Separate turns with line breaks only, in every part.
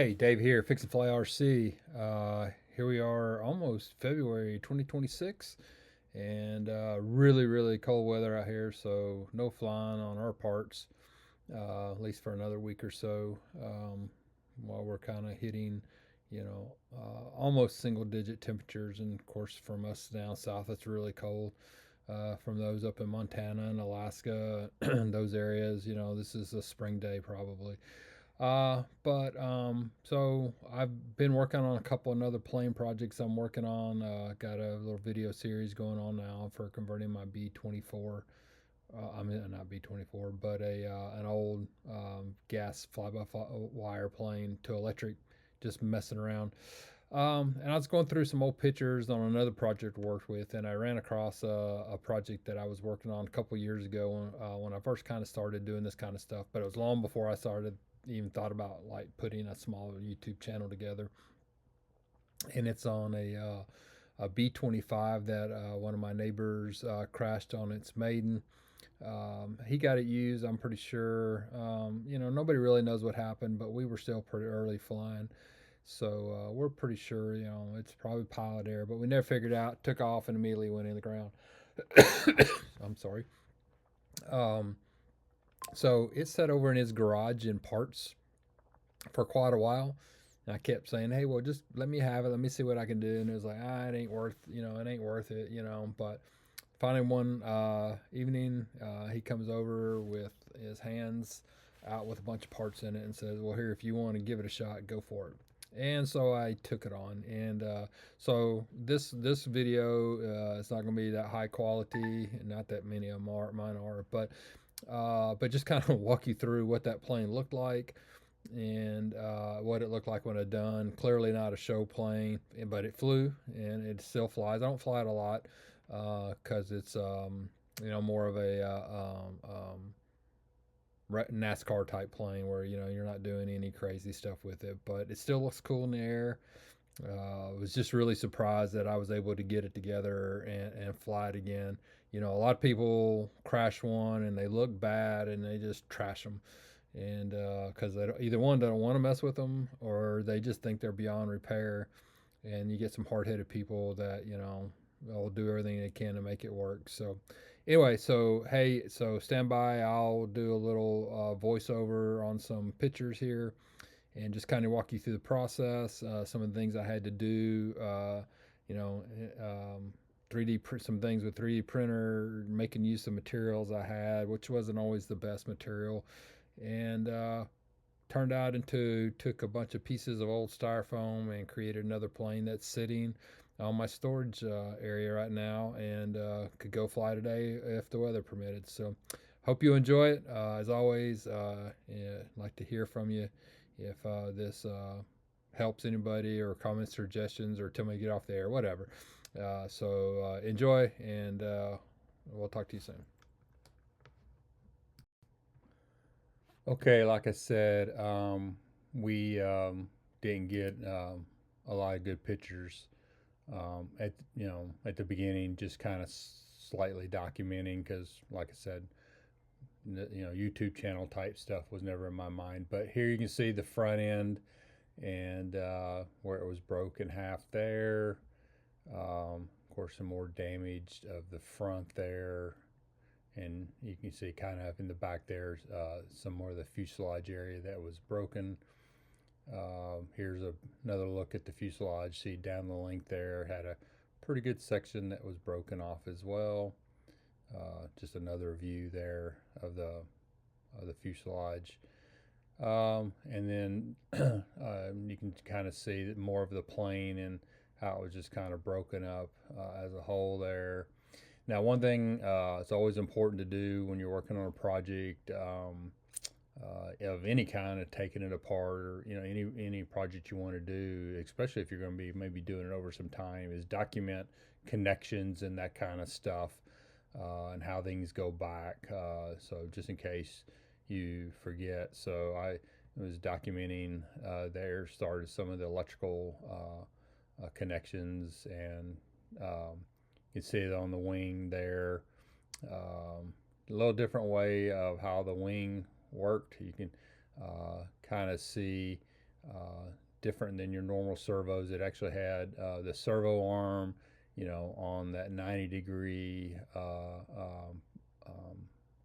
Hey, Dave here, FixnFly RC. Here we are, almost February 2026, and really, really cold weather out here. So no flying on our parts, at least for another week or so. While we're kind of hitting, almost single-digit temperatures, and of course, from us down south, it's really cold. From those up in Montana and Alaska, those areas, this is a spring day probably. So I've been working on a couple another plane projects I'm working on. Got a little video series going on now for converting my B-24. I mean, not B-24, but an old gas fly-by-wire plane to electric, just messing around. And I was going through some old pictures on another project I worked with, and I ran across a project that I was working on a couple years ago when I first kind of started doing this kind of stuff. But it was long before I started even thought about like putting a small YouTube channel together. And it's on a B-25 that one of my neighbors crashed on its Maiden. He got it used, I'm pretty sure. Nobody really knows what happened, but we were still pretty early flying. So we're pretty sure, it's probably pilot error, but we never figured out. Took off and immediately went in the ground. I'm sorry. Um, so it sat over in his garage in parts for quite a while. And I kept saying, "Hey, well, just let me have it. Let me see what I can do." And it was like, it ain't worth, it ain't worth it, But finally, one evening, he comes over with his hands out with a bunch of parts in it and says, "Well, here, if you want to give it a shot, go for it." And so I took it on, and so this video it's not going to be that high quality, not that many of mine are, but just kind of walk you through what that plane looked like and what it looked like when it done. Clearly not a show plane, but it flew and it still flies. I don't fly it a lot because it's more of a NASCAR type plane where you're not doing any crazy stuff with it, but it still looks cool in the air. Was just really surprised that I was able to get it together and fly it again. A lot of people crash one and they look bad and they just trash them, and because they either one don't want to mess with them or they just think they're beyond repair, and you get some hard-headed people that will do everything they can to make it work. So anyway, so hey, so stand by. I'll do a little voiceover on some pictures here and just kind of walk you through the process, some of the things I had to do, you know, um, 3D some things with 3D printer, making use of materials I had, which wasn't always the best material, and turned out into took a bunch of pieces of old styrofoam and created another plane that's sitting on my storage area right now and could go fly today if the weather permitted. So hope you enjoy it. As always, yeah, I'd like to hear from you if this helps anybody, or comments, suggestions, or tell me to get off the air, whatever. So enjoy, and we'll talk to you soon. Okay, like I said, we didn't get a lot of good pictures at the beginning, just kind of slightly documenting because, like I said, YouTube channel type stuff was never in my mind. But here you can see the front end and where it was broke in half there. Of course, some more damage of the front there, and you can see kind of in the back there some more of the fuselage area that was broken. Here's another look at the fuselage. See down the length there had a pretty good section that was broken off as well. Just another view there of the fuselage. And then you can kind of see that more of the plane and how it was just kind of broken up as a whole there. Now, one thing it's always important to do when you're working on a project of any kind, of taking it apart, or any project you want to do, especially if you're going to be maybe doing it over some time, is document connections and that kind of stuff, and how things go back. So just in case you forget. So I was documenting there, started some of the electrical connections, and you can see it on the wing there. A little different way of how the wing worked. You can kind of see different than your normal servos. It actually had the servo arm, on that 90-degree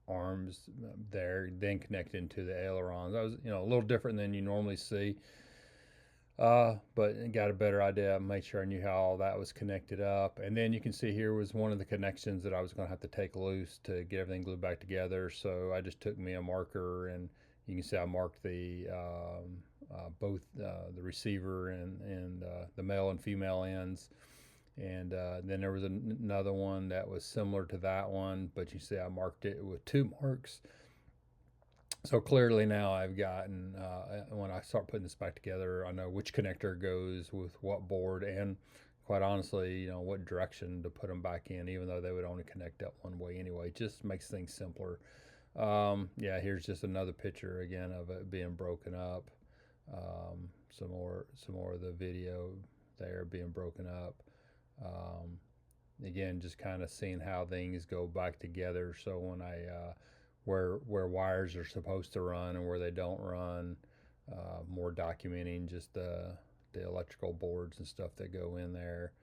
arms there, then connected into the ailerons. That was, a little different than you normally see. But got a better idea, made sure I knew how all that was connected up. And then you can see here was one of the connections that I was going to have to take loose to get everything glued back together. So I just took me a marker, and you can see I marked the both the receiver and the male and female ends. And then there was another one that was similar to that one, but you see I marked it with 2 marks. So clearly now I've gotten, when I start putting this back together, I know which connector goes with what board, and quite honestly, what direction to put them back in, even though they would only connect up one way anyway. Just makes things simpler. Yeah, here's just another picture again of it being broken up. Some more of the video there being broken up. Again, just kind of seeing how things go back together. So when I where wires are supposed to run and where they don't run, more documenting just the electrical boards and stuff that go in there.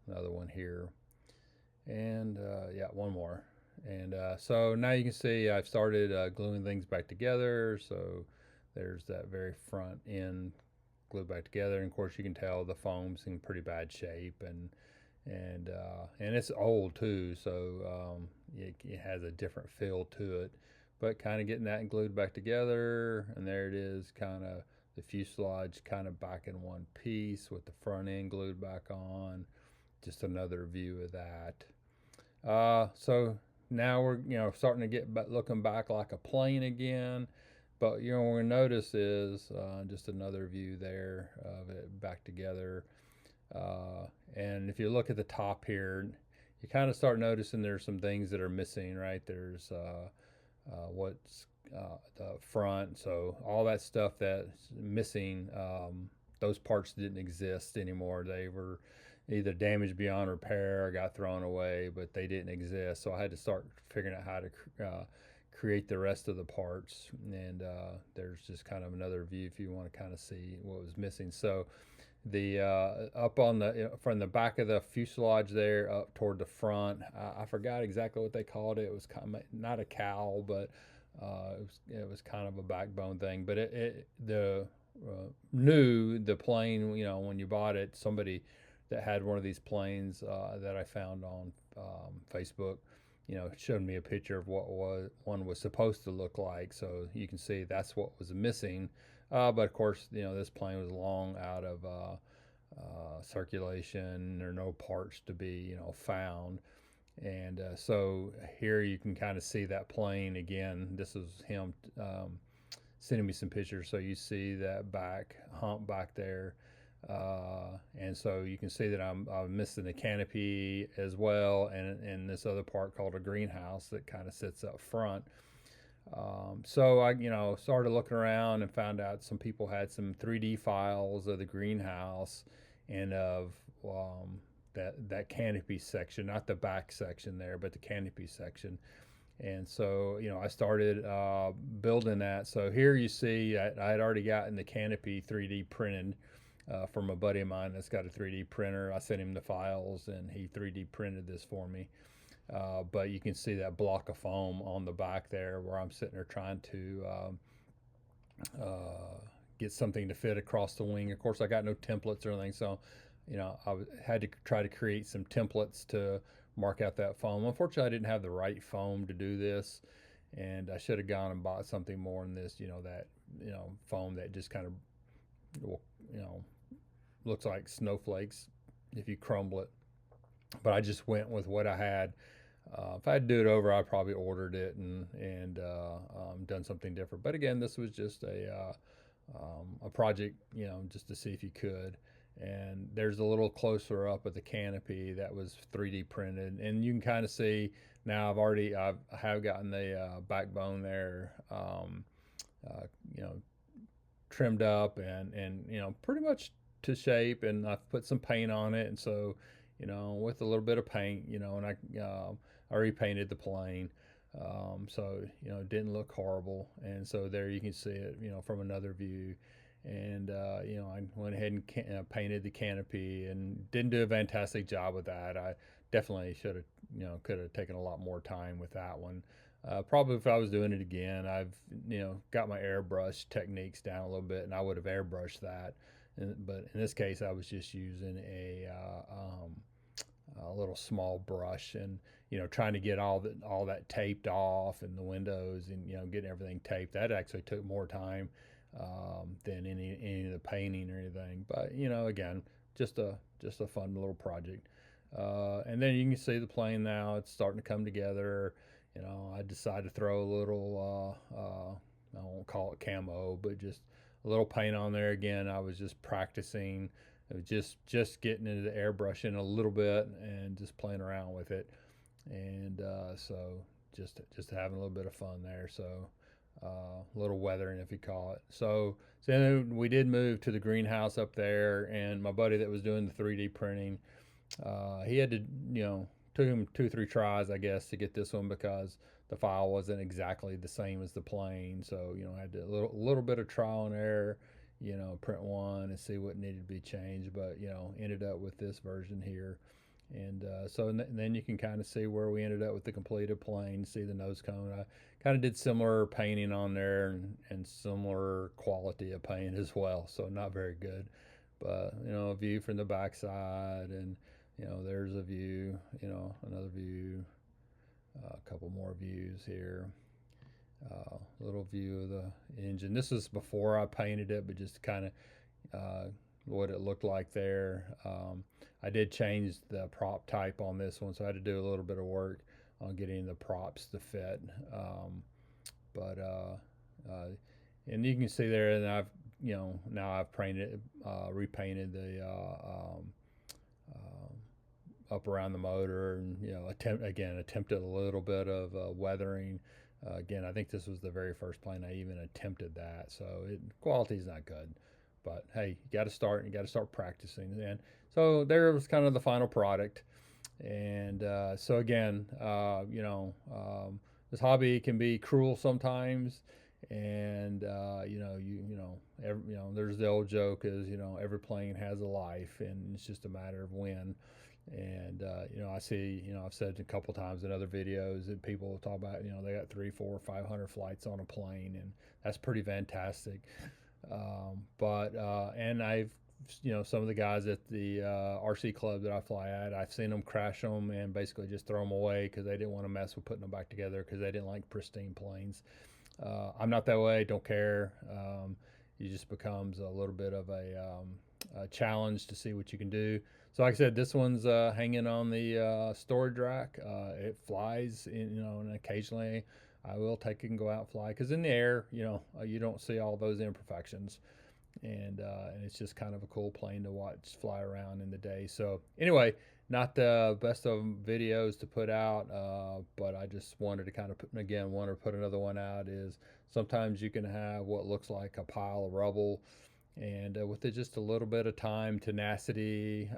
Another one here, and yeah, one more. And so now you can see I've started gluing things back together. So there's that very front end glued back together, and of course you can tell the foam's in pretty bad shape, and it's old too, so it has a different feel to it. But kind of getting that glued back together, and there it is, kind of the fuselage kind of back in one piece with the front end glued back on. Just another view of that. So now we're starting to get looking back like a plane again. But what we're gonna notice is just another view there of it back together. And if you look at the top here, you kind of start noticing there's some things that are missing, right? There's what's the front, so all that stuff that's missing, those parts didn't exist anymore. They were either damaged beyond repair or got thrown away, but they didn't exist. So I had to start figuring out how to create the rest of the parts. And there's just kind of another view if you want to kind of see what was missing. So the up on the from the back of the fuselage there up toward the front, I forgot exactly what they called it. It was kind of not a cowl, but it was kind of a backbone thing. But the new the plane, when you bought it, somebody that had one of these planes that I found on Facebook, showed me a picture of what one was supposed to look like. So you can see that's what was missing. But of course, this plane was long out of circulation. There are no parts to be, found. And so here you can kind of see that plane again. This is him sending me some pictures. So you see that back hump back there. And so you can see that I'm missing the canopy as well, and this other part called a greenhouse that kind of sits up front. So I, started looking around and found out some people had some 3D files of the greenhouse and of that canopy section, not the back section there, but the canopy section. And so, I started building that. So here you see I had already gotten the canopy 3D printed from a buddy of mine that's got a 3D printer. I sent him the files, and he 3D printed this for me. But you can see that block of foam on the back there where I'm sitting there trying to get something to fit across the wing. Of course, I got no templates or anything, so I had to try to create some templates to mark out that foam. Unfortunately, I didn't have the right foam to do this, and I should have gone and bought something more than this, that foam that just kind of looks like snowflakes if you crumble it. But I just went with what I had. If I had to do it over, I probably ordered it and done something different. But again, this was just a project, just to see if you could. And there's a little closer up at the canopy that was 3D printed, and you can kind of see now I have gotten the backbone there, trimmed up and pretty much to shape, and I've put some paint on it, and so with a little bit of paint, and I repainted the plane, so it didn't look horrible. And so there you can see it, from another view. And you know, I went ahead and painted the canopy, and didn't do a fantastic job with that. I definitely should have, you know, could have taken a lot more time with that one. Probably if I was doing it again, I've, you know, got my airbrush techniques down a little bit, and I would have airbrushed that. But in this case, I was just using a little small brush, and you know, trying to get all that taped off, and the windows, and you know, getting everything taped. That actually took more time than any of the painting or anything. But you know, again, just a fun little project. And then you can see the plane now; it's starting to come together. You know, I decided to throw a little I won't call it camo, but just a little paint on there. Again, I was just practicing. I was just getting into the airbrushing a little bit and just playing around with it, and so just having a little bit of fun there. So a little weathering, if you call it. So then we did move to the greenhouse up there, and my buddy that was doing the 3D printing, he had to, you know, took him 2 3 tries, I guess, to get this one, because the file wasn't exactly the same as the plane. So you know, I had a little bit of trial and error, you know, print one and see what needed to be changed. But you know, ended up with this version here. And then you can kind of see where we ended up with the completed plane. See the nose cone. I kind of did similar painting on there, and similar quality of paint as well. So not very good, but you know, a view from the backside, and you know, there's a view. You know, another view, a couple more views here. Little view of the engine. This is before I painted it, but just kind of what it looked like there. I did change the prop type on this one, so I had to do a little bit of work on getting the props to fit. But and you can see there, and I've, you know, now I've painted, repainted the up around the motor, and you know, attempted a little bit of weathering. Again, I think this was the very first plane I even attempted that, so quality's not good. But hey, you got to start. You got to start practicing. And so there was kind of the final product. And so again, you know, this hobby can be cruel sometimes. And you know, there's the old joke is, you know, every plane has a life, and it's just a matter of when. And you know, I see, you know, I've said it a couple times in other videos that people talk about, you know, they got 3, 4, 500 flights on a plane, and that's pretty fantastic. And I've, you know, some of the guys at the RC club that I fly at, I've seen them crash them and basically just throw them away because they didn't want to mess with putting them back together, because they didn't like pristine planes. I'm not that way. Don't care. It just becomes a little bit of a challenge to see what you can do. So like I said, this one's hanging on the storage rack. It flies, you know, and occasionally I will take it and go out and fly, because in the air, you know, you don't see all those imperfections, and it's just kind of a cool plane to watch fly around in the day. So anyway, not the best of videos to put out, but I just wanted to kind of put another one out. Is sometimes you can have what looks like a pile of rubble, and with it just a little bit of time, tenacity,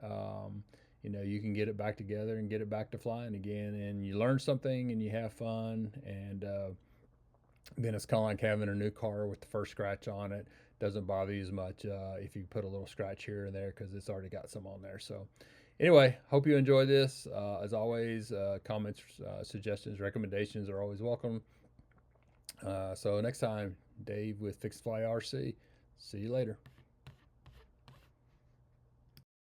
you know, you can get it back together and get it back to flying again, and you learn something and you have fun. And then it's kind of like having a new car with the first scratch on it. Doesn't bother you as much if you put a little scratch here and there, because it's already got some on there. So anyway, hope you enjoy this. As always, comments, suggestions, recommendations are always welcome. So next time, Dave with FixnFly RC. See you later.